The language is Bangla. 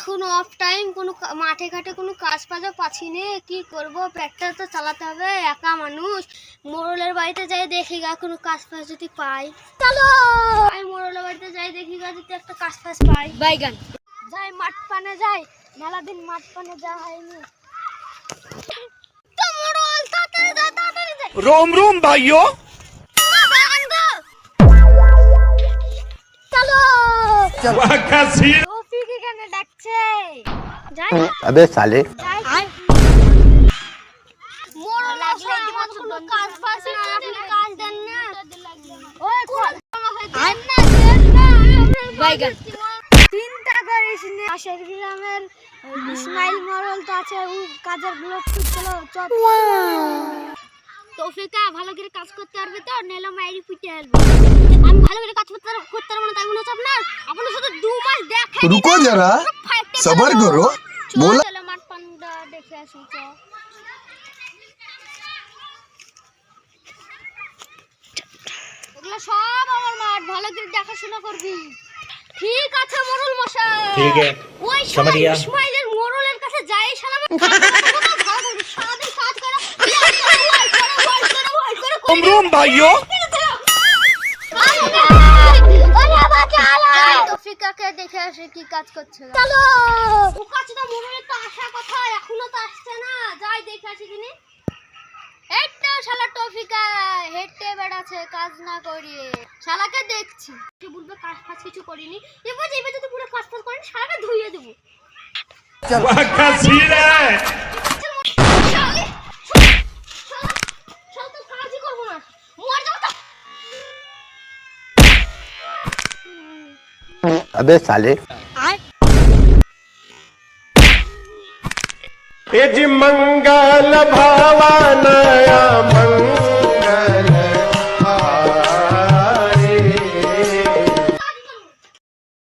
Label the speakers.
Speaker 1: এখন অফ টাইম, কোনো মাঠে ঘাটে কোনো কাজ পাজও পাচ্ছি নে, কি করব? পেটটা তো চালাতে হবে, একা মানুষ। মোড়লের বাড়িতে যাই দেখি গা কোনো কাজ ফাজ যদি পাই। চলো আমি মোড়লের বাড়িতে যাই দেখি গা যদি একটা কাজ ফাজ পাই। বাইগান যাই, মাঠ পানে যাই, মেলা দিন মাঠ পানে যাওয়া হয়নি। তো মোড়ল তাড়াতাড়ি যা, তাড়াতাড়ি যা।
Speaker 2: रोम रोम भाइयों।
Speaker 1: চলো
Speaker 2: वाकासी
Speaker 1: টপিক এখানে ডাকছে, যাই।
Speaker 3: अबे साले
Speaker 1: যাই মোড়ল আসলে আমার কোনো কাজ পাস না, আপনি কাজ দেন না। ওই দেন না, দেন না। বাইগান চিন্তা করিস না, পাশের গ্রামের ইসমাইল মোড়ল তো আছে, ও কাজের ব্লক খুঁজছিল। তৌফিকা ভালো করে কাজ করতে পারবে তো, নেলা মাইরি পিটে আসবে। আমি ভালো করে কাজ করতে পারবো না তাই মনে হচ্ছে আপনার? আপনার সাথে 2 মাস দেখা
Speaker 3: रुको जरा सबर करो बोला
Speaker 1: চলো মাঠ পান্ডা দেখে আসি। এগুলো সব আমার মাঠ, ভালো করে দেখাশোনা করবি। ঠিক আছে মোড়ল মশাই,
Speaker 2: ठीक है
Speaker 1: ওই
Speaker 2: समझ गया।
Speaker 1: ইসমাইলের মোড়লের কাছে যাই, শালা সারাদিন কাজ করে
Speaker 2: रोम रोम भाइयों।
Speaker 1: তৌফিকাকে দেখে আসে কি কাজ করছে। চলো ও কাজটা মোড়লের তো আসার কথা, এখনো তো আসছে না, যাই দেখে আসি কিনি। এই তো শালা তৌফিকা হেঁটে বেড়াচ্ছে কাজ না করিয়ে, শালাকে দেখছি। সে বলবে কাজ ফাজ কিছু করিনি, এবার যদি পুরো কাজ ফাজ করেনি শালাকে ধুইয়ে দেবো।
Speaker 2: वाकासी रे
Speaker 1: কাজই করবো না, মর যাবো তো।
Speaker 3: अबे साले
Speaker 2: मंगल भावाना